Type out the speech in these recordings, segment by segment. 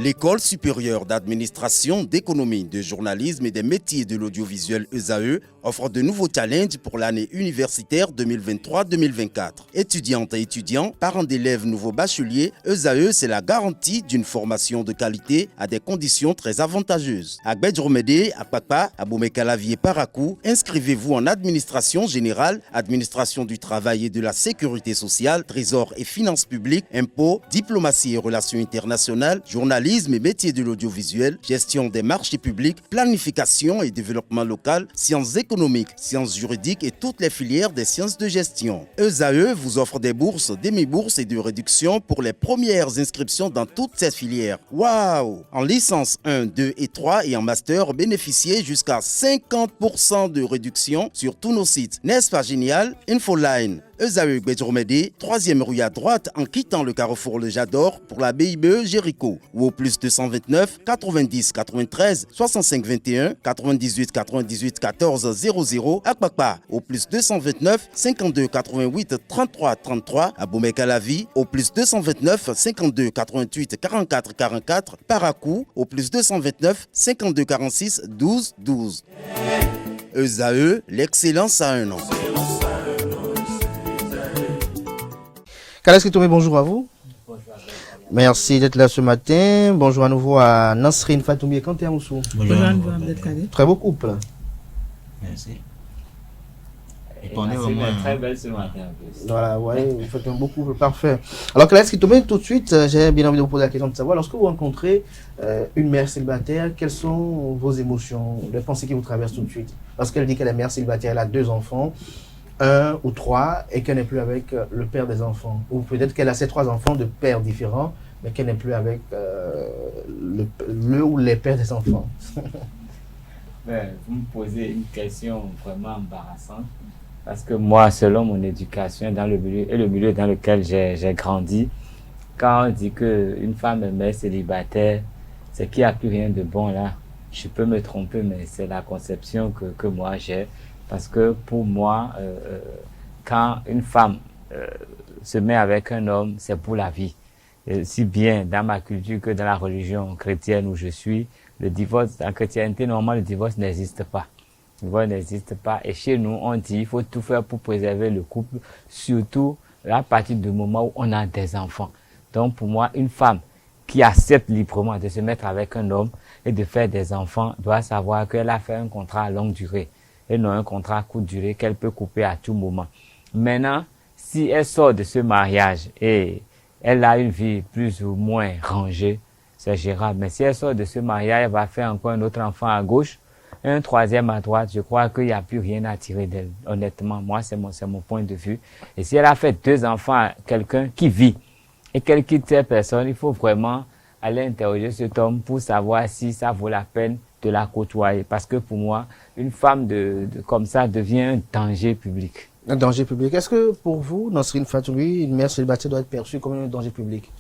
L'École supérieure d'administration, d'économie, de journalisme et des métiers de l'audiovisuel ESAE offre de nouveaux challenges pour l'année universitaire 2023-2024. Étudiantes et étudiants, parents d'élèves nouveaux bacheliers, ESAE, c'est la garantie d'une formation de qualité à des conditions très avantageuses. À Gbedjromede, à Papa, à Boumekalavi et Parakou, inscrivez-vous en administration générale, administration du travail et de la sécurité sociale, trésor et finances publiques, impôts, diplomatie et relations internationales, journalisme et métiers de l'audiovisuel, gestion des marchés publics, planification et développement local, sciences économiques, sciences juridiques et toutes les filières des sciences de gestion. ESAE vous offre des bourses, demi-bourses et de réductions pour les premières inscriptions dans toutes ces filières. Waouh! En licence 1, 2 et 3 et en master, bénéficiez jusqu'à 50% de réduction sur tous nos sites. N'est-ce pas génial? Infoline. ESAE Gbedjromede, 3e rue à droite en quittant le carrefour Le Jador pour la BIBE Jéricho ou au plus 229 90 93 65 21 98 98 14 00 à Kpakpa au plus 229 52 88 33 33 à Boumekalavi au plus 229 52 88 44 44 Parakou au plus 229 52 46 12 12. ESAE, l'excellence à un nom. Kales Kitomé, bonjour à vous. Bonjour. Merci d'être là ce matin. Bonjour à nouveau à Nasrine Fatoumi et Kanté Amoussou. Bonjour à nouveau, Abdel Kader. Très beau couple. Merci. Et on est vraiment très belle ce matin. Voilà, ouais, vous faites un beau couple, parfait. Alors Kales Kitomé, tout de suite, j'ai bien envie de vous poser la question de savoir, lorsque vous rencontrez une mère célibataire, quelles sont vos émotions, les pensées qui vous traversent tout de suite? Parce qu'elle dit qu'elle est mère célibataire, elle a 2 enfants. 1 ou 3 et qu'elle n'est plus avec le père des enfants. Ou peut-être qu'elle a ses 3 enfants de pères différents, mais qu'elle n'est plus avec le ou les pères des enfants. Vous me posez une question vraiment embarrassante. Parce que moi, selon mon éducation dans le milieu, et le milieu dans lequel j'ai grandi, quand on dit qu'une femme est mère célibataire, c'est qu'il n'y a plus rien de bon là. Je peux me tromper, mais c'est la conception que moi j'ai. Parce que pour moi, quand une femme se met avec un homme, c'est pour la vie. Et si bien dans ma culture que dans la religion chrétienne où je suis, le divorce, en chrétienté, normalement, le divorce n'existe pas. Le divorce n'existe pas. Et chez nous, on dit il faut tout faire pour préserver le couple, surtout à partir du moment où on a des enfants. Donc pour moi, une femme qui accepte librement de se mettre avec un homme et de faire des enfants doit savoir qu'elle a fait un contrat à longue durée. Et non un contrat à courte durée qu'elle peut couper à tout moment. Maintenant, si elle sort de ce mariage et elle a une vie plus ou moins rangée, c'est gérable. Mais si elle sort de ce mariage, elle va faire encore un autre enfant à gauche, un 3e à droite, je crois qu'il n'y a plus rien à tirer d'elle. Honnêtement, moi, c'est mon point de vue. Et si elle a fait 2 enfants à quelqu'un qui vit et qu'elle quitte cette personne, il faut vraiment aller interroger cet homme pour savoir si ça vaut la peine de la côtoyer. Parce que pour moi, une femme comme ça devient un danger public. Un danger public. Est-ce que pour vous, Nasrine Fatoumi, une mère célibataire doit être perçue comme un danger public?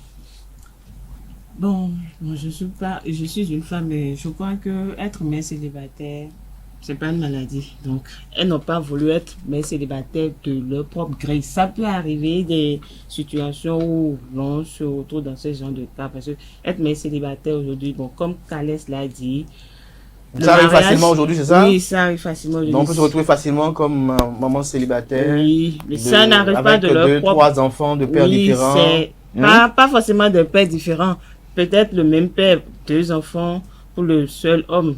Bon, je suis une femme et je crois que être mère célibataire, c'est pas une maladie. Donc, elles n'ont pas voulu être mère célibataire de leur propre gré. Ça peut arriver des situations où l'on se retrouve dans ce genre de cas. Parce que être mère célibataire aujourd'hui, bon, comme Kales l'a dit, ça arrive facilement aujourd'hui, c'est ça? Oui, ça arrive facilement aujourd'hui. Donc on peut se retrouver facilement comme maman célibataire. Oui, mais ça n'arrive pas de leur propre... 2, 3 enfants de pères différents. C'est pas forcément de pères différents. Peut-être le même père, 2 enfants pour le seul homme.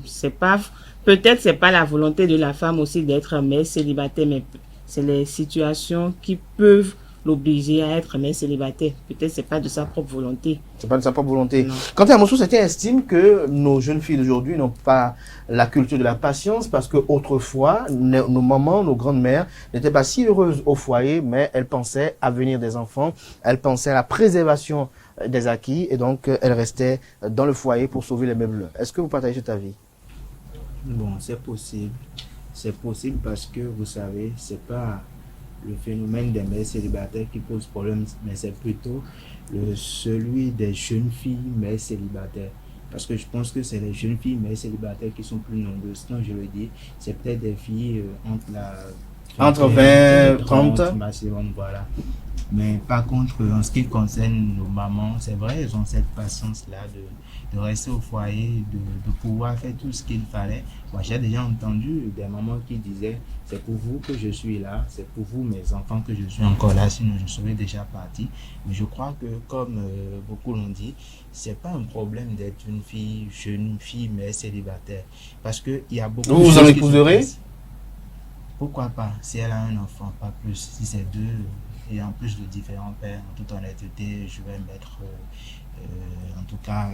Peut-être c'est pas la volonté de la femme aussi d'être mère célibataire, mais c'est les situations qui peuvent l'obliger à être mère célibataire. Peut-être c'est pas de sa propre volonté. C'est pas de sa propre volonté. Non. Quant à Moussou, certains estiment que nos jeunes filles d'aujourd'hui n'ont pas la culture de la patience parce que autrefois, nos mamans, nos grandes-mères n'étaient pas si heureuses au foyer, mais elles pensaient à l'avenir des enfants, elles pensaient à la préservation des acquis et donc elles restaient dans le foyer pour sauver les meubles. Est-ce que vous partagez cet avis? Bon, c'est possible. C'est possible parce que, vous savez, c'est pas le phénomène des mères célibataires qui pose problème, mais c'est plutôt celui des jeunes filles mères célibataires. Parce que je pense que c'est les jeunes filles mères célibataires qui sont plus nombreuses. Quand je le dis, c'est peut-être des filles entre 20 et 30 maximum, voilà. Mais par contre, en ce qui concerne nos mamans, c'est vrai, elles ont cette patience-là de rester au foyer, de pouvoir faire tout ce qu'il fallait. Moi, j'ai déjà entendu des mamans qui disaient, c'est pour vous que je suis là, c'est pour vous, mes enfants, que je suis encore là, sinon je serais déjà parti. Mais je crois que, comme beaucoup l'ont dit, c'est pas un problème d'être une fille, jeune fille, mais célibataire. Parce que il y a beaucoup Vous de en choses qui se épouserez? passent. Pourquoi pas, si elle a un enfant, pas plus, si c'est deux, et en plus de différents pères, en toute honnêteté, je vais mettre en tout cas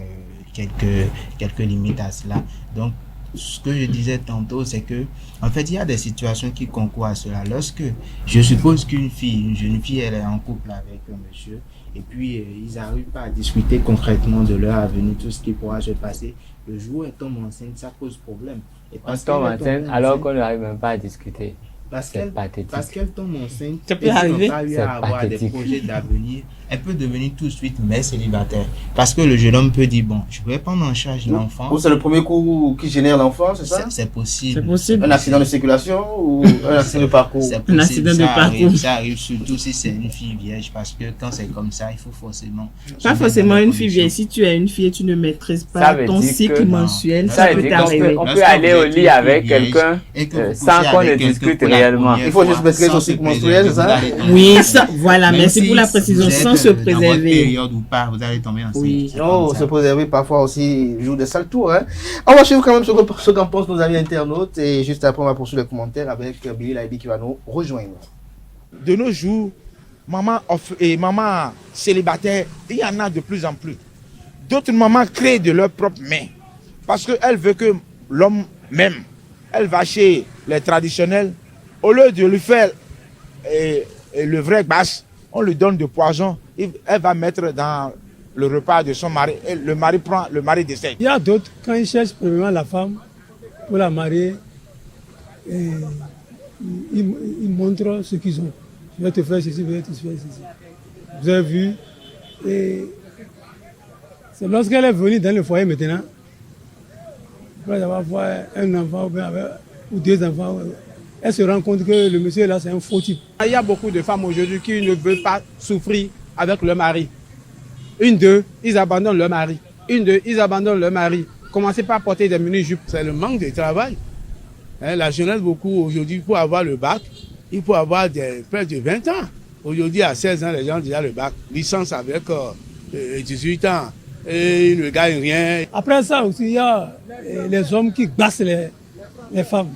quelques limites à cela. Donc, ce que je disais tantôt, c'est que, en fait, il y a des situations qui concourent à cela. Lorsque je suppose qu'une fille, une jeune fille, elle est en couple avec un monsieur, et puis ils n'arrivent pas à discuter concrètement de leur avenir, tout ce qui pourra se passer, le jour où elle tombe enceinte, ça pose problème. Et On tombe enceinte alors qu'on n'arrive même pas à discuter. parce C'est pathétique. qu'elle tombe enceinte, Ça peut et qu'ils arriver. n'ont pas eu C'est à avoir des pathétique. projets d'avenir, elle peut devenir tout de suite mère célibataire. Parce que le jeune homme peut dire, bon, je vais prendre en charge l'enfant. Ou c'est le premier coup qui génère l'enfant, c'est ça? C'est possible. C'est possible. Un accident de circulation ou un accident de parcours? C'est Un possible. accident de Ça parcours. arrive, ça arrive surtout si c'est une fille vierge, parce que quand c'est comme ça, il faut forcément. Pas forcément une fille vieille. Si tu es une fille et tu ne maîtrises Ça pas veut ton dire cycle que- mensuel, Non. ça Ça veut peut dire qu'on t'arriver. peut Lorsque aller vous au êtes lit une avec fille vierge quelqu'un et que vous sans couchez qu'on avec ne quelqu'un discute pour la réellement. première Il faut juste fois, maîtriser sans son se cycle préserver, menstruel, c'est ça? vous allez tomber Oui, enceinte. ça, voilà, Même merci si pour la précision, vous sans êtes, se dans votre préserver. période ou pas, vous allez tomber enceinte. Oui. C'est comme Oh, ça. se préserver parfois aussi joue des sales tours. Hein. On va suivre quand même ce qu'en pensent nos amis internautes et juste après on va poursuivre les commentaires avec Billy Laibi qui va nous rejoindre. De nos jours, maman célibataire, il y en a de plus en plus. D'autres mamans créent de leurs propres mains parce qu'elle veut que l'homme m'aime. Elle va chez les traditionnels. Au lieu de lui faire le vrai basse, on lui donne du poison. Elle va mettre dans le repas de son mari. Et le mari décède. Il y a d'autres, quand ils cherchent premièrement la femme pour la marier, et ils montrent ce qu'ils ont. Je vais te faire ceci, je vais te faire ceci. Vous avez vu, et c'est lorsqu'elle est venue dans le foyer maintenant, après avoir un enfant ou deux enfants, elle se rend compte que le monsieur là c'est un faux type. Il y a beaucoup de femmes aujourd'hui qui ne veulent pas souffrir avec leur mari. Une, deux, ils abandonnent leur mari. Une, deux, ils abandonnent leur mari. Commencez par porter des mini-jupes. C'est le manque de travail. Hein, la jeunesse, beaucoup aujourd'hui, pour avoir le bac, il faut avoir près de 20 ans. Aujourd'hui, à 16 ans, les gens ont déjà le bac. Licence avec 18 ans. Et ils ne gagnent rien. Après ça aussi, il y a les hommes qui bassent les femmes.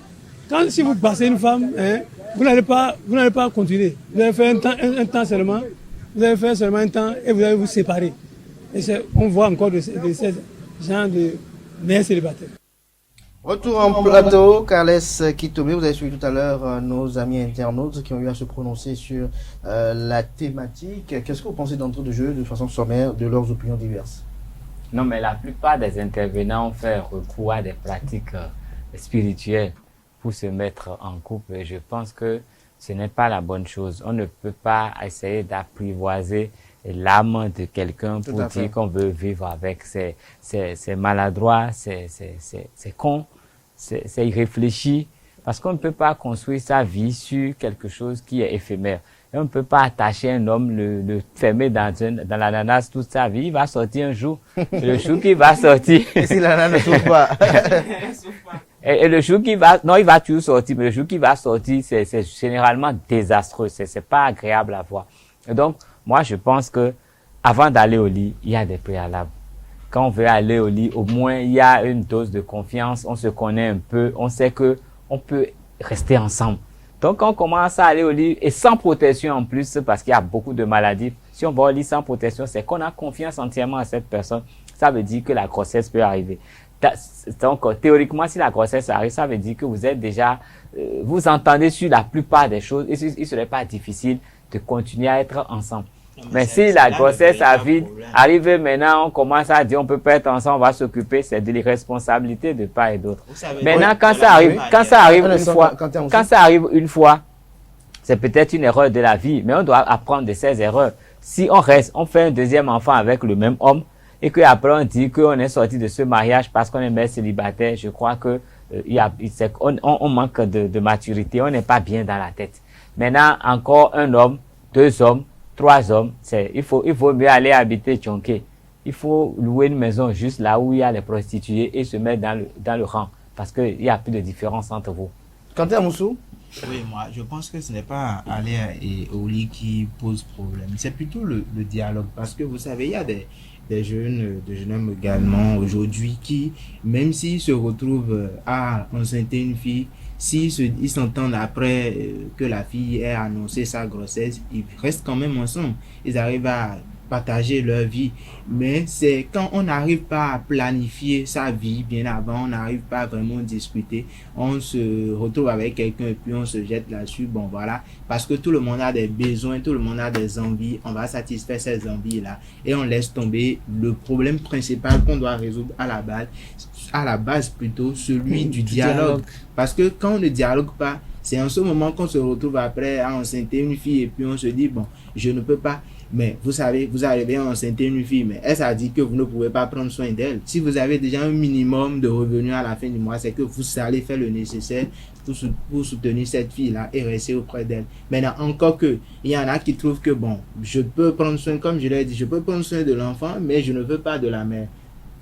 Quand si vous bassez une femme, hein, vous n'allez pas continuer. Vous allez faire un temps seulement. Vous allez faire seulement un temps et vous allez vous séparer. Et on voit encore de ces gens de mères célibataires. Retour en plateau, Carles Kitome, vous avez suivi tout à l'heure nos amis internautes qui ont eu à se prononcer sur la thématique. Qu'est-ce que vous pensez d'entrée de jeu de façon sommaire de leurs opinions diverses? Non, mais la plupart des intervenants ont fait recours à des pratiques spirituelles pour se mettre en couple. Et je pense que ce n'est pas la bonne chose. On ne peut pas essayer d'apprivoiser l'âme de quelqu'un pour dire qu'on veut vivre avec. C'est maladroit, c'est con, c'est irréfléchi. Parce qu'on ne peut pas construire sa vie sur quelque chose qui est éphémère. Et on ne peut pas attacher un homme, le fermer dans l'ananas toute sa vie. Il va sortir un jour. Le jour qui va sortir. Et si l'ananas ne souffre pas? Et le jour qui va, non, il va toujours sortir, mais le jour qui va sortir, c'est généralement désastreux. C'est pas agréable à voir. Et donc, moi, je pense que avant d'aller au lit, il y a des préalables. Quand on veut aller au lit, au moins, il y a une dose de confiance. On se connaît un peu. On sait que on peut rester ensemble. Donc, quand on commence à aller au lit et sans protection en plus, parce qu'il y a beaucoup de maladies. Si on va au lit sans protection, c'est qu'on a confiance entièrement à cette personne. Ça veut dire que la grossesse peut arriver. Donc, théoriquement, si la grossesse arrive, ça veut dire que vous êtes déjà, vous entendez sur la plupart des choses et il serait pas difficile de continuer à être ensemble. Mais si la grossesse arrive maintenant, on commence à dire on peut pas être ensemble, on va s'occuper, c'est de l'irresponsabilité de part et d'autre. Maintenant, quand ça arrive une fois, c'est peut-être une erreur de la vie, mais on doit apprendre de ces erreurs. Si on fait un deuxième enfant avec le même homme, et qu'après on dit qu'on est sorti de ce mariage parce qu'on est mère célibataire, je crois que on manque de maturité, on n'est pas bien dans la tête. Maintenant, encore un homme, deux hommes, 3 hommes, il faut mieux aller habiter Tchonké. Il faut louer une maison juste là où il y a les prostituées et se mettre dans le rang. Parce qu'il n'y a plus de différence entre vous. Quentin Amoussou? Oui, moi, je pense que ce n'est pas aller au lit qui pose problème. C'est plutôt le dialogue. Parce que vous savez, il y a des jeunes hommes également aujourd'hui qui, même s'ils se retrouvent à enceinter une fille, ils s'entendent après que la fille ait annoncé sa grossesse, ils restent quand même ensemble. Ils arrivent à partager leur vie. Mais c'est quand on n'arrive pas à planifier sa vie bien avant, on n'arrive pas à vraiment discuter, on se retrouve avec quelqu'un et puis on se jette là-dessus. Bon, voilà. Parce que tout le monde a des besoins, tout le monde a des envies. On va satisfaire ces envies-là et on laisse tomber le problème principal qu'on doit résoudre à la base plutôt, celui du dialogue. Parce que quand on ne dialogue pas, c'est en ce moment qu'on se retrouve après à enceinter une fille et puis on se dit, bon, je ne peux pas. Mais vous savez, vous arrivez à enceinter une fille, mais elle a dit que vous ne pouvez pas prendre soin d'elle. Si vous avez déjà un minimum de revenus à la fin du mois, c'est que vous allez faire le nécessaire pour soutenir cette fille-là et rester auprès d'elle. Maintenant, encore que, il y en a qui trouvent que, bon, je peux prendre soin, comme je l'ai dit, je peux prendre soin de l'enfant, mais je ne veux pas de la mère.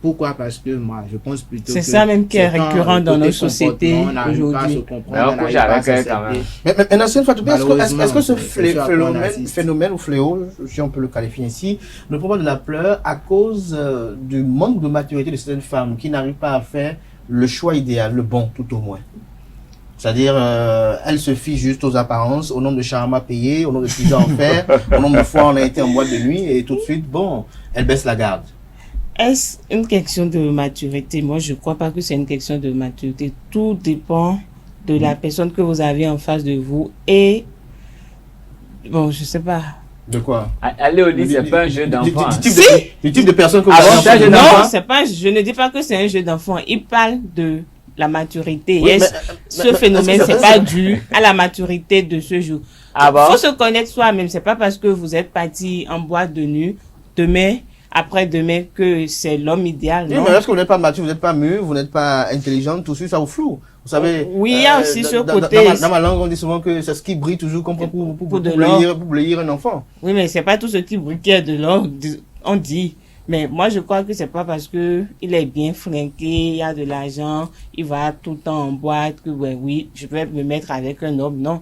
Pourquoi? Parce que moi, je pense plutôt que... C'est ça même qui est récurrent dans nos sociétés aujourd'hui. Mais on couche avec elle quand même. Mais Nassine Fatoumbi, est-ce que ce phénomène phénomène ou fléau, si on peut le qualifier ainsi, ne prend pas de la pleure à cause du manque de maturité de certaines femmes qui n'arrivent pas à faire le choix idéal, le bon tout au moins? C'est-à-dire, elles se fient juste aux apparences, au nombre de charmes payés, au nombre de pizzas en fer, au nombre de fois on a été en boîte de nuit et tout de suite, bon, elles baissent la garde. Est-ce une question de maturité? Moi, je ne crois pas que c'est une question de maturité. Tout dépend de la personne que vous avez en face de vous et... Bon, je ne sais pas. De quoi? Aller au lit, c'est pas un jeu d'enfant. Du type de personne que vous avez en face de vous. Non, c'est pas, je ne dis pas que c'est un jeu d'enfant. Il parle de la maturité. Oui, Ce phénomène, c'est pas dû à la maturité de ce jour. Ah bon? Il faut se connaître soi-même. C'est pas parce que vous êtes parti en boîte de nuit, demain, après-demain, que c'est l'homme idéal. Oui, non? mais est-ce que vous n'êtes pas mature, vous n'êtes pas mûr, vous n'êtes pas intelligente, tout ça vous floue. Vous savez. Oui, il y a aussi ce côté. Dans ma langue, on dit souvent que c'est ce qui brille toujours comme pour bléir un enfant. Oui, mais c'est pas tout ce qui brille qui est de l'or, on dit. Mais moi, je crois que c'est pas parce que il est bien fringué, il a de l'argent, il va tout le temps en boîte, que oui, je vais me mettre avec un homme. Non.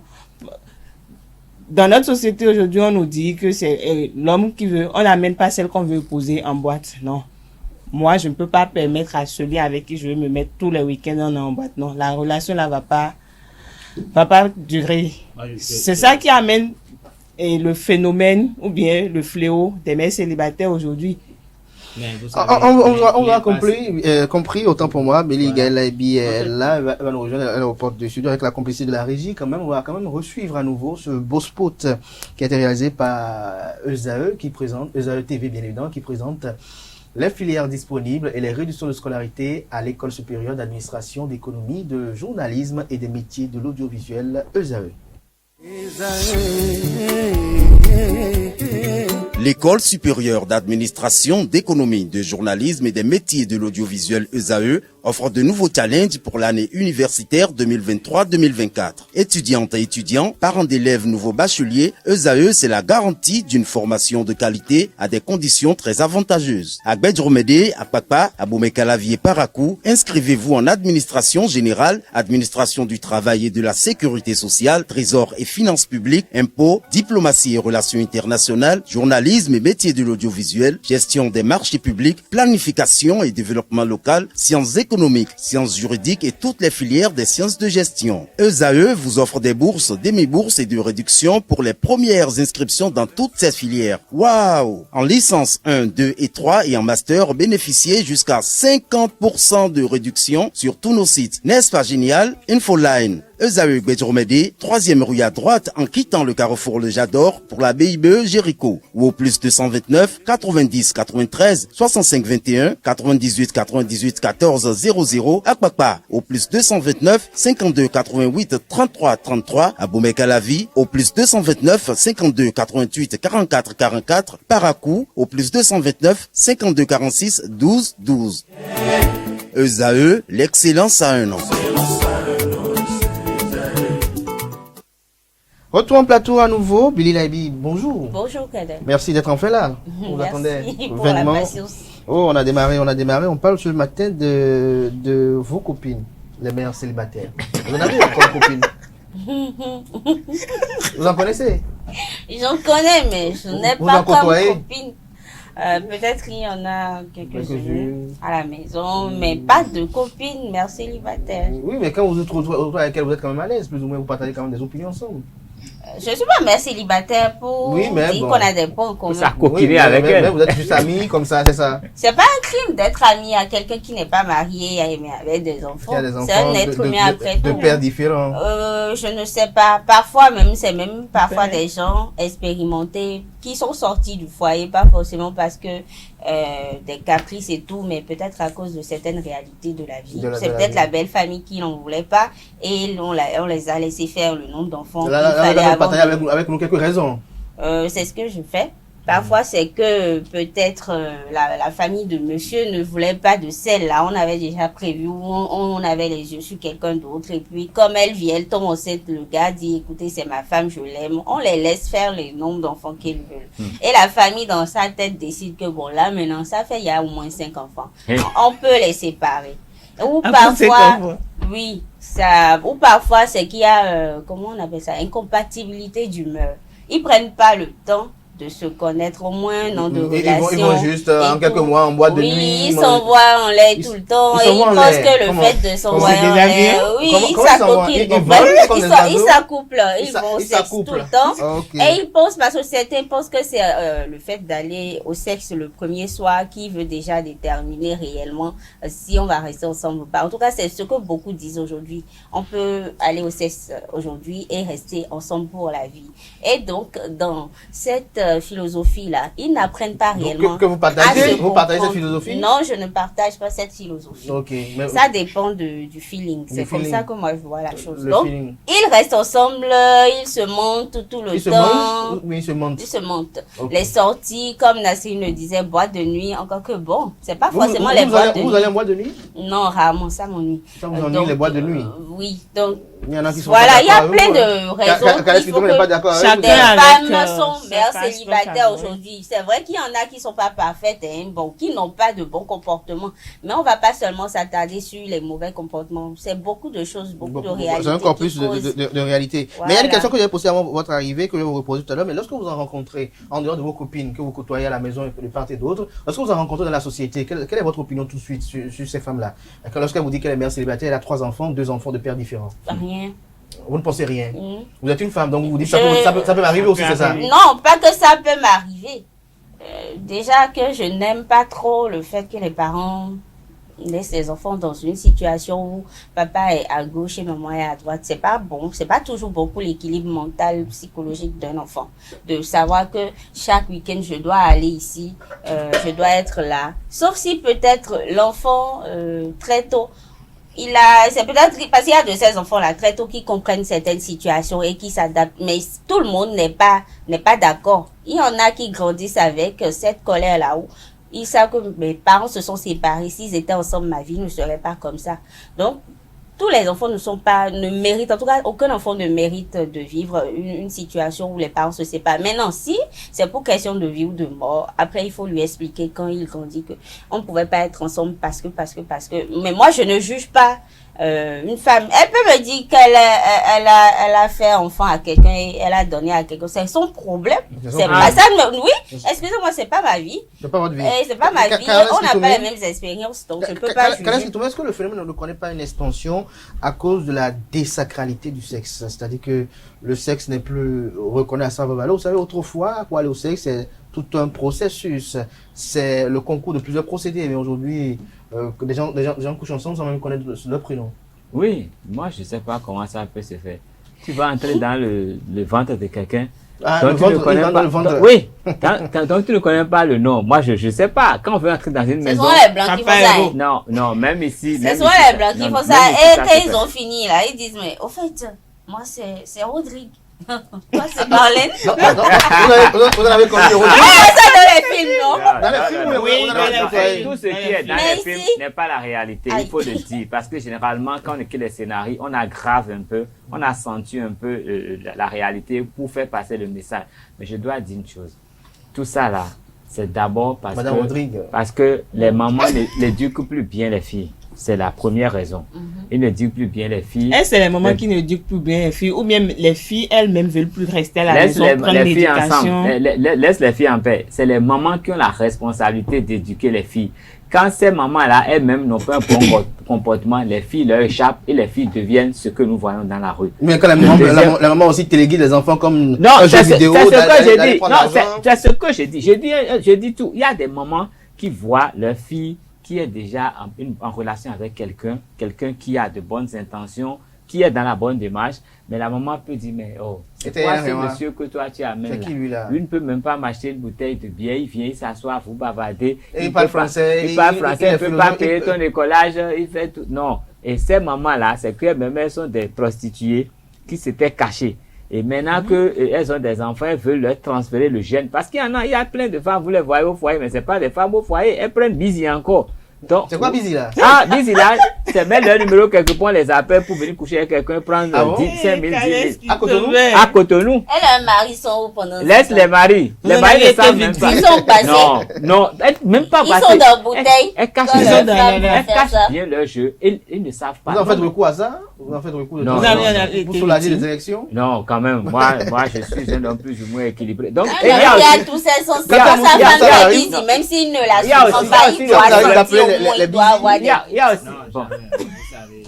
Dans notre société aujourd'hui, on nous dit que c'est l'homme qui veut, on n'amène pas celle qu'on veut épouser en boîte. Non. Moi, je ne peux pas permettre à celui avec qui je veux me mettre tous les week-ends en boîte. Non. La relation là va pas durer. C'est ça qui amène le phénomène ou bien le fléau des mères célibataires aujourd'hui. On a compris, autant pour moi, Béli Gaël là, va nous rejoindre à l'aéroport de studio avec la complicité de la régie. Quand même, on va quand même resuivre à nouveau ce beau spot qui a été réalisé par ESAE, ESAE TV bien évidemment, qui présente les filières disponibles et les réductions de scolarité à l'École supérieure d'administration, d'économie, de journalisme et des métiers de l'audiovisuel ESAE. L'École supérieure d'administration, d'économie, de journalisme et des métiers de l'audiovisuel ESAE offre de nouveaux challenges pour l'année universitaire 2023-2024. Étudiantes et étudiants, parents d'élèves nouveaux bacheliers, ESAE, c'est la garantie d'une formation de qualité à des conditions très avantageuses. À Gbedjromede, à Papa, à Boumekalavi et Parakou, inscrivez-vous en administration générale, administration du travail et de la sécurité sociale, trésor et finances publiques, impôts, diplomatie et relations internationales, journalisme et métiers de l'audiovisuel, gestion des marchés publics, planification et développement local, sciences économiques, sciences juridiques et toutes les filières des sciences de gestion. ESAE vous offre des bourses, demi-bourses et de réductions pour les premières inscriptions dans toutes ces filières. Waouh! En licence 1, 2 et 3 et en master, bénéficiez jusqu'à 50% de réduction sur tous nos sites. N'est-ce pas génial? Infoline. ESAE Gbedjromede, 3e rue à droite en quittant le carrefour Le Jador pour la BIBE Jéricho ou au plus 229 90 93 65 21 98 98 14 00 à Papa au plus 229 52 88 33 33 à Boumekalavi au plus 229 52 88 44 44 Parakou au plus 229 52 46 12 12. ESAE, l'excellence à un an. Retour en plateau à nouveau. Billy Laibi, bonjour. Bonjour, Kader. Merci d'être enfin là. On vous Merci attendait pour la vainement. patience. Oh, on a démarré. On parle ce matin de vos copines, les mères célibataires. Vous en avez encore copines? Vous en connaissez? J'en connais, mais je n'ai Vous pas en comme côtoyez? copine. Peut-être qu'il y en a quelques-unes Quelques-unes. à la maison, mais pas de copines mères célibataires. Oui, mais quand vous êtes retrouvés avec elle, vous êtes quand même à l'aise, plus ou moins, vous partagez quand même des opinions ensemble. Je ne suis pas mère célibataire pour Oui, mais dire bon. qu'on a des points en commun. Ça coquiner mais- avec mais elle. vous êtes juste amis, comme ça, c'est ça. C'est pas un crime d'être ami à quelqu'un qui n'est pas marié mais avec des enfants. Il y a des C'est enfants un être humain après de tout. pères différents. Je ne sais pas. Parfois même, c'est même parfois des gens expérimentés qui sont sortis du foyer, pas forcément parce que des caprices et tout, mais peut-être à cause de certaines réalités de la vie. C'est peut-être la belle famille qui n'en voulait pas et on les a laissé faire le nombre d'enfants. Là, vous partagez avec nous quelques raisons. C'est ce que je fais. Parfois, c'est que peut-être la famille de monsieur ne voulait pas de celle-là. On avait déjà prévu, on avait les yeux sur quelqu'un d'autre. Et puis, comme elle vit, elle tombe enceinte, le gars dit, écoutez, c'est ma femme, je l'aime. On les laisse faire les nombres d'enfants qu'ils veulent. Et la famille, dans sa tête, décide que bon, là, maintenant, ça fait, il y a au moins 5 enfants. On peut les séparer. Ou parfois, oui, ça, ou parfois, c'est qu'il y a, comment on appelle ça, incompatibilité d'humeur. Ils prennent pas le temps de se connaître, au moins un an de relation. Ils vont juste en quelques mois en boîte de nuit. Oui, ils s'envoient en l'air tout le temps. Et ils pensent que le fait de s'envoyer en l'air, oui, ils s'accouplent. Ils s'accouplent. Ils vont au sexe tout le temps. Et ils pensent, parce que certains pensent que c'est le fait d'aller au sexe le premier soir qui veut déjà déterminer réellement si on va rester ensemble ou pas. En tout cas, c'est ce que beaucoup disent aujourd'hui. On peut aller au sexe aujourd'hui et rester ensemble pour la vie. Et donc, dans cette philosophie-là, ils n'apprennent pas réellement. Que vous partagez cette philosophie? Non, je ne partage pas cette philosophie. Mais ça dépend du feeling. C'est comme ça que moi je vois la chose. Donc, feeling. ils restent ensemble, ils se mentent tout le temps. Ils se mentent. Ils se mentent. Les sorties, comme Nassine le disait, boîte de nuit, encore que bon, c'est pas forcément les boîtes de nuit. Vous allez en boîte de nuit? Non, rarement, ça m'ennuie. Ça vous ennuie les boîtes de nuit? Oui, donc. Il y en a qui sont voilà, il y a plein de raisons. Il faut que pas d'accord avec des femmes sont mères célibataires aujourd'hui. C'est vrai qu'il y en a qui sont pas parfaites, bon, qui n'ont pas de bon comportement. Mais on va pas seulement s'attarder sur les mauvais comportements. C'est beaucoup de choses, beaucoup de réalités. C'est encore plus de réalité. Voilà. Mais il y a une question que j'ai posée avant votre arrivée, que je vais vous reposer tout à l'heure. Mais lorsque vous en rencontrez, en dehors de vos copines, que vous côtoyez à la maison et de part et d'autre, lorsque vous en rencontrez dans la société, quelle est votre opinion tout de suite sur ces femmes-là? Lorsqu'elle vous dit qu'elle est mère célibataire, elle a 3 enfants, 2 enfants de pères différents. Rien. Vous ne pensez rien. Vous êtes une femme, donc vous vous dites ça peut m'arriver aussi, c'est ça? Non, pas que ça peut m'arriver. Déjà que je n'aime pas trop le fait que les parents laissent les enfants dans une situation où papa est à gauche et maman est à droite. C'est pas bon, c'est pas toujours bon pour l'équilibre mental, psychologique d'un enfant. De savoir que chaque week-end je dois aller ici, je dois être là. Sauf si peut-être l'enfant très tôt, c'est peut-être parce qu'il y a de ces enfants-là très tôt qui comprennent certaines situations et qui s'adaptent. Mais tout le monde n'est pas d'accord. Il y en a qui grandissent avec cette colère-là où ils savent que mes parents se sont séparés. S'ils étaient ensemble, ma vie ne serait pas comme ça. Donc, tous les enfants ne méritent, en tout cas, aucun enfant ne mérite de vivre une situation où les parents se séparent. Maintenant, si c'est pour question de vie ou de mort, après, il faut lui expliquer quand il grandit que on ne pouvait pas être ensemble parce que. Mais moi, je ne juge pas une femme. Elle peut me dire qu'elle a fait enfant à quelqu'un et elle a donné à quelqu'un. C'est son problème. C'est pas ça. Oui, excusez-moi, c'est pas ma vie. C'est pas votre vie. C'est pas ma vie. On n'a pas les mêmes expériences, donc je ne peux pas juger. Est-ce que le phénomène ne connaît pas une extension à cause de la désacralité du sexe? C'est-à-dire que le sexe n'est plus reconnu à sa valeur. Vous savez, autrefois, pour aller au sexe, c'est tout un processus. C'est le concours de plusieurs procédés. Mais aujourd'hui, que des gens couchent ensemble sans même connaître leur prénom. Oui, moi je ne sais pas comment ça peut se faire. Tu vas entrer dans le ventre de quelqu'un. Donc tu ne connais pas le ventre. Oui, donc tu ne connais pas le nom. Moi je ne sais pas. Quand on veut entrer dans une maison. Ce sont les blancs qui font ça. Non, même ici. Ce sont les blancs qui font ça. Et quand ils ont fini là, ils disent mais au fait, moi c'est Rodrigue. Toi, c'est Marlène. Vous en avez connu On voit ça dans les films, non? Dans les films, Oui, vous en dans avez les côtoyé. films. Tout ce qui est dans Mais les films ici- n'est pas la réalité, Aïe. il faut le dire. Parce que généralement, quand on écrit les scénarios, on aggrave un peu, on accentue un peu la réalité pour faire passer le message. Mais je dois dire une chose. Tout ça là, c'est d'abord Madame Rodrigue. parce que les mamans n'éduquent plus bien les filles. C'est la première raison. Ils n'éduquent plus bien les filles. Est-ce que c'est les mamans qui n'éduquent plus bien les filles ou bien les filles elles-mêmes veulent plus rester à la Laisse maison, prendre les filles ensemble. l'éducation? Laisse les filles en paix. C'est les mamans qui ont la responsabilité d'éduquer les filles. Quand ces mamans-là, elles-mêmes n'ont pas un bon comportement, les filles leur échappent et les filles deviennent ce que nous voyons dans la rue. Mais quand la maman aussi téléguide les enfants comme Non, un jeu c'est vidéo, ce que j'ai d'aller dit. prendre Non, l'argent. c'est ce que j'ai dit. Je dis tout. Il y a des mamans qui voient leur fille qui est déjà en relation avec quelqu'un qui a de bonnes intentions, qui est dans la bonne démarche, mais la maman peut dire, mais oh, c'est C'était quoi un ce rien, monsieur que toi tu amènes C'est là? qui lui là? Lui ne peut même pas m'acheter une bouteille de bière, il vient, il s'assoit, vous bavardez. Et il parle français, Il parle il français, est il ne peut pas philosophe, payer il peut- ton écolage, il fait tout. Non. Et ces mamans-là, c'est que même elles sont des prostituées qui s'étaient cachées. Et maintenant qu'elles ont des enfants, elles veulent leur transférer le gène. Parce qu'il y a plein de femmes, vous les voyez au foyer, mais ce n'est pas des femmes au foyer, elles prennent busy encore. Donc, C'est quoi Busy là? Ah, busy là, c'est mettre leur numéro quelque part, on les appelle pour venir coucher avec quelqu'un, prendre Ah bon? 5 000, 10 000. À Cotonou? À Cotonou. Elle et un mari sont où pendant Laisse les maris. Vous Les en maris avez ne été savent même victimes. pas. Ils sont passés. Non, non, même pas Ils passés. sont dans bouteille. Elles cachent Quand ils les sont femmes vont elles faire cachent ça. bien leur jeu. Ils ne savent pas. Vous en faites Non, recours à ça? Vous en faites recours de Non, temps non, en non, temps pour soulager les élections? non, quand même. Moi, je suis un homme plus ou moins équilibré. Donc, Ah, et il y a il y a aussi- tous ces sens. il y a Quand aussi- sa il y a femme ça, est oui. busy, même s'il ne la Il y a supporte aussi- pas, il y a il aussi- doit ça, il sortir appelait au moins, les il doit avoir il y a aussi. Non, Bon. jamais, vous savez.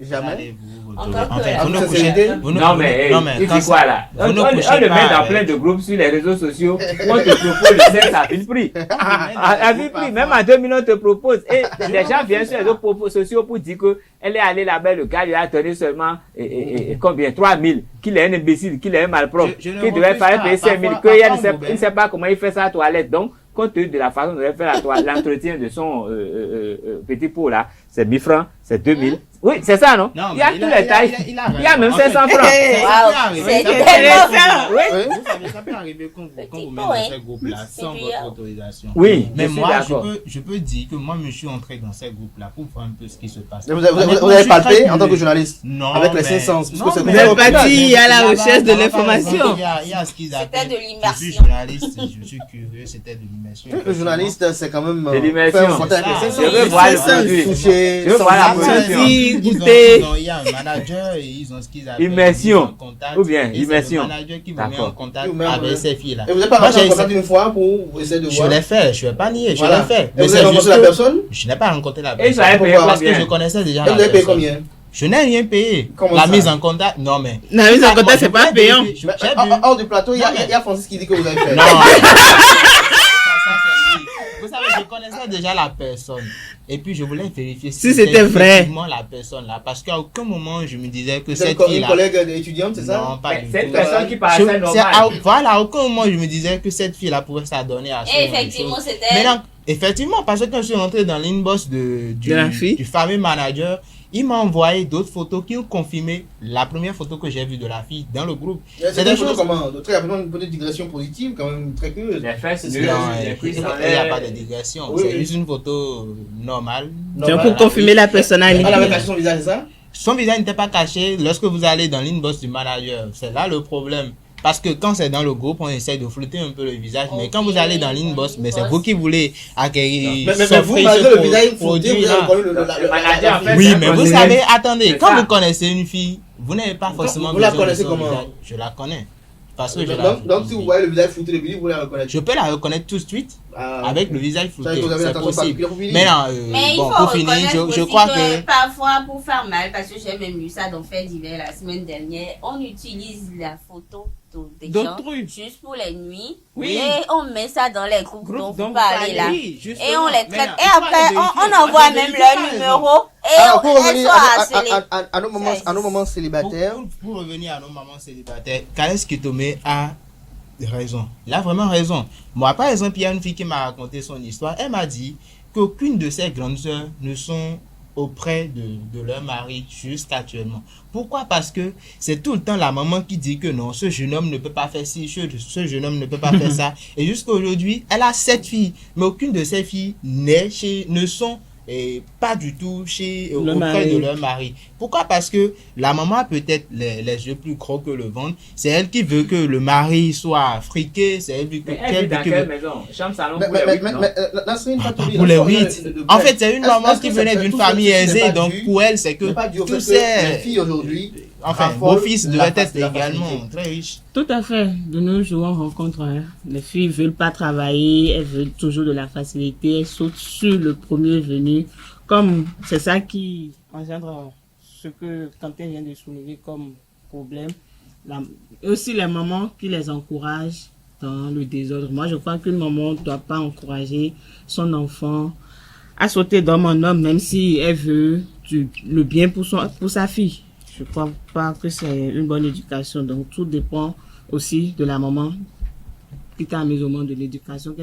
Jamais. Allez, vous Encore retrouver. En que- fait, Ah, vous ne ça, couchez- c'est l'idée? vous ne- Non, mais, non, mais il quand dit quoi là? vous ne On couchez le met pas dans avec- plein de groupes sur les réseaux sociaux. On te propose le sexe à vil prix. À vil prix, même à 2 millions on te propose. Et les gens viennent sur les réseaux sociaux pour dire qu'elle est allée là-bas, le gars lui a donné seulement combien? 3 000. Qu'il est un imbécile, qu'il est un malpropre, Je ne qu'il devait refuse faire pas. payer 5 000, Parfois, qu'il parfois, ne sait pas comment il fait sa toilette. Donc, compte tenu de la façon dont il fait l'entretien de son petit pot là, c'est 1000 francs, c'est 2000. Oui, c'est ça, non? Non, Il y a mais tous les tailles. il a Il y a même raison. 500 En fait, francs. Waouh, Ça c'est peut arriver. tellement Ça. Oui. Oui. Vous savez, ça peut arriver quand vous Petit mettez peu, dans hein. ces groupes-là sans puis, votre autorisation. Oui, Mais je suis moi, d'accord. je peux dire que moi, je suis entré dans ces groupes-là pour voir un peu ce qui se passe. Vous avez Honnêtement, je palpé suis très en tant que curieux. journaliste Non, avec les mais- 500, parce que non, c'est mais- Vous êtes mais- parti à la Là-bas, recherche de là-bas, l'information. Il y a ce qu'ils C'était appellent. de Je suis l'immersion. journaliste, je suis curieux, c'était de l'immersion. Le journaliste, c'est quand même C'est l'immersion. faire un contact avec les Je 500. veux voir le 500, produit. toucher, Je veux voir la sans- production. Sorti, Ils ont- goûter. il y a un manager et ils ont ce qu'ils appellent Immersion. mise en contact. Ou bien, Et c'est immersion. le manager qui vous met D'accord. en contact Ou même, avec ces filles-là. Et vous n'êtes pas Moi, rentré j'ai en contact essayé- une fois pour essayer de Je voir? l'ai fait, je ne vais pas nier, je Voilà. l'ai fait. Et vous c'est avez rencontré juste la que personne? Je n'ai pas rencontré la Et personne. ça avait payé Pourquoi? Parce que combien? je connaissais déjà Et la vous avez payé personne. combien? Je n'ai rien payé. Comment La ça? mise en contact, non mais. La mise en Moi, contact, je c'est pas voulais payant. vérifier. Mais, J'ai vu. hors du plateau, il y Non, mais- a Francis qui dit que vous avez fait. Non. Ça, c'est lui. Vous savez, je connaissais déjà la personne. Et puis, je voulais vérifier Si c'était vrai. effectivement la personne là. Parce qu'à aucun moment, je me disais que C'est cette une fille-là. collègue étudiante, c'est ça? Non, pas Mais du c'est tout. une personne qui paraissait C'est normale. voilà, à aucun moment, je me disais que cette fille-là pourrait s'adonner à ce Et genre de effectivement, choses. c'était elle. Maintenant, effectivement, parce que quand je suis rentré dans l'inbox De la fille. du fameux manager, il m'a envoyé d'autres photos qui ont confirmé la première photo que j'ai vue de la fille dans le groupe. C'est des choses comment? Très rapidement, une petite digression positive, quand même très curieuse. Les fesses C'est nues, ça. Non, les il cuisses n'y en a l'air. pas de digression. Oui, C'est oui. juste une photo normale. Donc, pour confirmer la personnalité. Elle avait caché son visage, c'est ça? Son visage n'était pas caché lorsque vous allez dans l'inbox du manager. C'est là le problème. Parce que quand c'est dans le groupe, on essaie de flouter un peu le visage. Mais quand vous allez dans l'inbox, mais c'est vous qui voulez acquérir. Mais vous, s'offrir malgré ce le visage flouté, produit vous avez là. reconnu Le manager, en fait, Oui, c'est mais un vous produit. savez, attendez, C'est quand ça. vous connaissez une fille, vous n'avez pas forcément vous la besoin de connaissez son comment? visage. Je la connais. Parce que je la Donc, si vous voyez le visage flouté de Billy, vous la reconnaissez. Je peux la reconnaître tout de suite Ah. avec le visage Ça veut dire flouté. que vous avez une C'est attention possible. particulière pour Billy. Maintenant, Mais il bon, faut pour finir, reconnaître je aussi crois que. parfois, pour faire mal, parce que j'ai même lu ça dans Fait divers la semaine dernière, on utilise la photo des gens D'autrui. juste pour les nuits. Oui. Et on met ça dans les groupes dont vous parlez là. Oui, Et on les traite. Maintenant, Et il faut après, aller vérifier. on envoie Parce que même vérifier, leur par exemple. numéro. Et Alors, pour elles revenir sont harcelées. à nos moments célibataires, Pour revenir à nos mamans célibataires, Kales Kitome a raison. Il a vraiment raison. Moi, par exemple, il y a une fille qui m'a raconté son histoire. Elle m'a dit qu'aucune de ses grandes sœurs ne sont auprès de leur mari jusqu'actuellement. Pourquoi? Parce que c'est tout le temps la maman qui dit que non, ce jeune homme ne peut pas faire ci, ce jeune homme ne peut pas faire ça. Et jusqu'à aujourd'hui, elle a 7 filles, mais aucune de ces filles ne sont pas du tout auprès de leur mari. Pourquoi? Parce que la maman a peut-être les yeux plus gros que le ventre. C'est elle qui veut que le mari soit friqué. C'est elle qui veut. Elle vit dans quelle maison? Chambre, salon, pour les 8. En fait, c'est une maman qui venait d'une famille aisée, donc pour elle, c'est que tous ces filles aujourd'hui. Enfin, vos fils devaient être également très riches. Tout à fait. De nos jours, on rencontre les filles veulent pas travailler, elles veulent toujours de la facilité, elles sautent sur le premier venu. Comme c'est ça qui engendre ce que Quentin vient de soulever comme problème. Et aussi les mamans qui les encouragent dans le désordre. Moi, je crois qu'une maman ne doit pas encourager son enfant à sauter d'homme en homme, même si elle veut le bien pour sa fille. Je ne crois pas que c'est une bonne éducation. Donc, tout dépend aussi de la maman qui t'a mis au monde de l'éducation.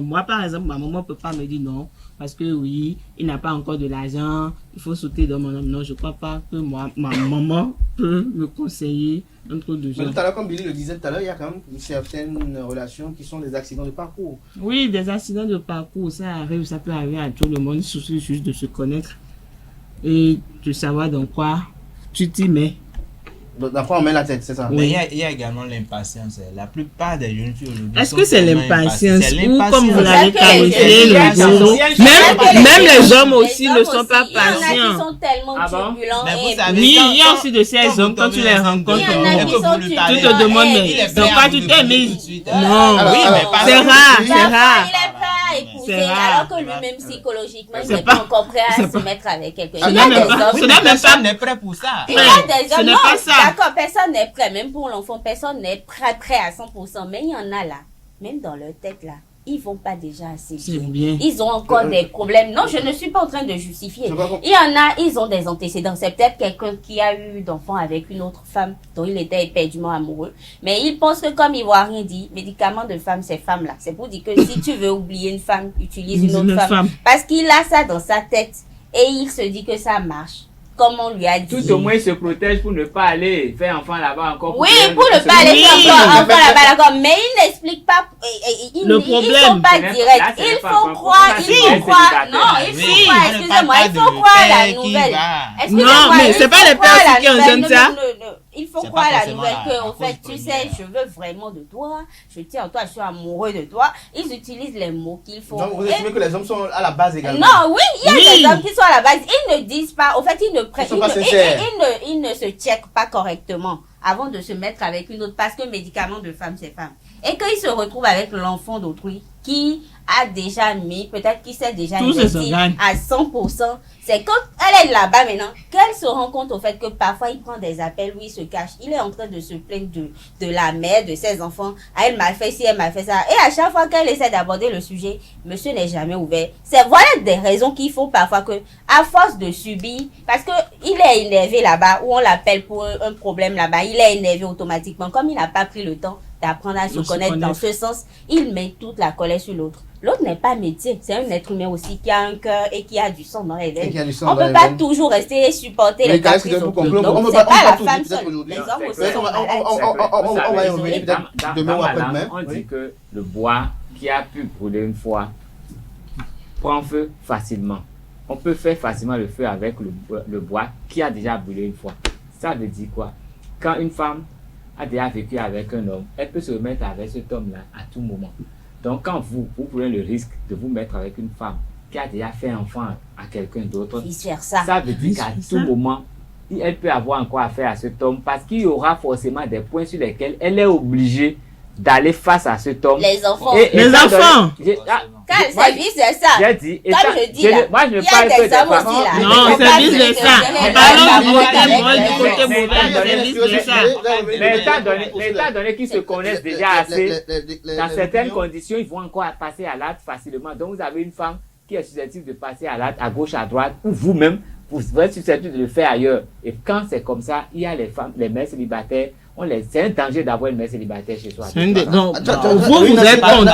Moi, par exemple, ma maman ne peut pas me dire non, parce que oui, il n'a pas encore de l'argent, il faut sauter dans mon homme. Non, je ne crois pas que ma maman peut me conseiller un truc de genre. Mais tout à l'heure, comme Billy le disait tout à l'heure, il y a quand même certaines relations qui sont des accidents de parcours. Oui, des accidents de parcours, ça arrive, ça peut arriver à tout le monde. Il suffit juste de se connaître et de savoir dans quoi tu t'y mets. Dans quoi on met la tête, c'est ça? Mais il y a également l'impatience. La plupart des jeunes filles aujourd'hui. Est-ce que c'est l'impatience ou comme vous C'est l'avez que qualifié les le boulot? Même les hommes aussi ne sont pas Il y en a qui patients. sont tellement Ah bon? turbulents. Mais vous et- savez, Oui, quand- il y a aussi de ces quand hommes, quand tu les rencontres, Il y en a qui sont tu te demandes, mais dans quoi tu t'es mis? Non, Alors, oui, alors, c'est alors, rare, oui, c'est Parfois, rare. il est prêt à épouser, C'est rare. alors que lui-même psychologiquement, il C'est n'est pas- pas encore prêt à c'est se pas- mettre avec quelqu'un. Ce Il y n'est a même des pas- hommes. ce n'est même Personne pas- n'est prêt pour ça. Il y a des ce hommes, n'est non, pas ça. d'accord, personne n'est prêt, même pour l'enfant, personne n'est prêt à 100%, mais il y en a là, même dans leur tête là, ils vont pas déjà assez C'est bien. bien. Ils ont encore des problèmes. Non, je ne suis pas en train de justifier. Je vois qu'on- Il y en a, ils ont des antécédents. C'est peut-être quelqu'un qui a eu d'enfants avec une autre femme dont il était éperdument amoureux. Mais il pense que comme il voit rien dit, médicament de femme, c'est femme là. C'est pour dire que si tu veux oublier une femme, utilise une autre femme. Parce qu'il a ça dans sa tête et il se dit que ça marche. Comme on lui a dit. Tout au moins, il se protège pour ne pas aller faire enfant là-bas encore. Oui, que- pour ne pas aller Oui. faire encore là-bas, d'accord. Mais il n'explique pas. Ils Le ne sont problème. pas Ce n'est- directs. là, ce n'est Il pas faut un croire, problème. il Si. faut croire. Célibataire. Non, il Oui, faut croire. on ne Excusez-moi, parle il pas faut de croire père la qui nouvelle. va. Excusez-moi, Non, mais il c'est faut pas les croire pères la qui nouvelle. entendent ça. Il faut C'est croire pas la forcément nouvelle la que, au cause fait, tu sais, première. je veux vraiment de toi, je tiens en toi, je suis amoureux de toi. Ils utilisent les mots qu'il faut. Donc vous Et- estimez que les hommes sont à la base également? non, oui, il y a Oui. des hommes qui sont à la base, ils ne disent pas, au fait, ils ne prennent, sont pas sincères. ils ne se checkent pas correctement avant de se mettre avec une autre, parce que médicament de femme, c'est femme. Et qu'ils se retrouvent avec l'enfant d'autrui qui a déjà mis, peut-être qui s'est déjà Tous ses investi organes. à 100%. C'est quand elle est là-bas maintenant qu'elle se rend compte au fait que parfois il prend des appels où il se cache. Il est en train de se plaindre de la mère, de ses enfants. Ah, elle m'a fait ci, elle m'a fait ça. Et à chaque fois qu'elle essaie d'aborder le sujet, monsieur n'est jamais ouvert. C'est voilà des raisons qui font parfois que, à force de subir, parce que il est énervé là-bas, ou on l'appelle pour un problème là-bas, il est énervé automatiquement. Comme il n'a pas pris le temps d'apprendre à se connaître dans ce sens, il met toute la colère sur l'autre. L'autre n'est pas métier, c'est un être humain aussi qui a un cœur et qui a du sang dans les veines. On ne peut pas toujours rester et supporter les caprices autres. Donc c'est pas la femme seule. Les hommes aussi C'est- sont malades. On va y revenir peut-être Dans demain ou ma après-demain. langue, on Oui. dit que le bois qui a pu brûler une fois prend feu facilement. On peut faire facilement le feu avec le bois qui a déjà brûlé une fois. Ça veut dire quoi? Quand une femme a déjà vécu avec un homme, elle peut se remettre avec cet homme-là à tout moment. Donc quand vous prenez le risque de vous mettre avec une femme qui a déjà fait enfant à quelqu'un d'autre, Vice-versa. ça veut dire qu'à tout moment, elle peut avoir encore affaire à cet homme parce qu'il y aura forcément des points sur lesquels elle est obligée d'aller face à cet homme. Les enfants. Les étant enfants. Quand c'est vice-versa. J'ai dit, Comme je dis là, moi je ne il y a parle que des des hommes femmes. aussi là. Non, Il faut c'est pas vice se versa. laisser Parlons du avec côté les bon, du hommes. côté mais- mauvais, c'est vice versa. Mais étant donné qu'ils se connaissent déjà assez, dans certaines conditions, ils vont encore passer à l'acte facilement. Donc vous avez une femme qui est susceptible de passer à l'acte à gauche, à droite, ou vous-même, vous êtes susceptible de le faire ailleurs. Et quand c'est comme ça, il y a les femmes, les mères célibataires C'est un danger d'avoir une mère célibataire chez soi. Donc, Attends, vous êtes contre.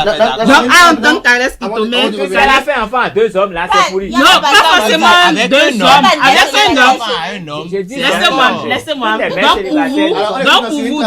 Donc, en tant qu'Alex Kitome, Si elle a fait enfant à 2 hommes, là, c'est pour lui. non, pas forcément Avec 2 un hommes, homme. avec un homme. J'ai dit, Laissez-moi. Toutes les mères célibataires.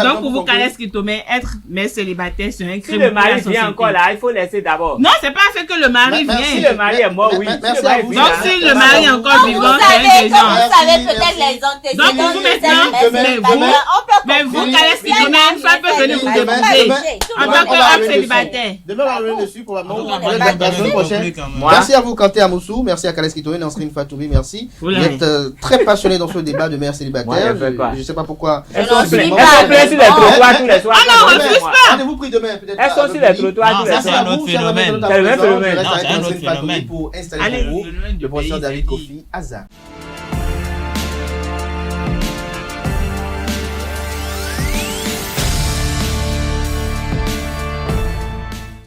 Donc pour vous, Kalex Kitome, être mère célibataire, c'est un Si crime. le pour la mari société. vient encore là, il faut laisser d'abord. Non, c'est pas fait que le mari Si vient. le mari est mort, oui. Merci Si le à mari vous. vient, Donc si le mari est encore Vous vivant, c'est savez, un comme gens. vous savez Merci. peut-être les antécédents Donc, vous de cette maintenant, mère célibataire, on peut Mais vous, comprendre. Kalex Kitome, une femme peut venir vous demander en tant qu'homme célibataire. Demain, on va revenir dessus probablement. On va La semaine prochaine. Moi, Merci à vous, Kanté Amoussou. Merci à Kalex Kitome, Nansrine Fatoumi. Merci. Vous Oula. êtes très passionné dans ce débat de mère Moi, célibataire. je fais pas. Je ne sais pas pourquoi. elles Je sont n'en suis pleines pas, sur mais les bon. trottoirs tous les soirs. Ah non, refuse pas. Rendez-vous pris demain, peut-être. Elles sont sur les trottoirs tous Non, les ça, c'est soirs. un autre phénomène. C'est le même phénomène. Je reste Non, avec c'est un Nansrine autre Fatoumi phénomène. pour installer Allez. pour vous le professeur David Kofi Azar.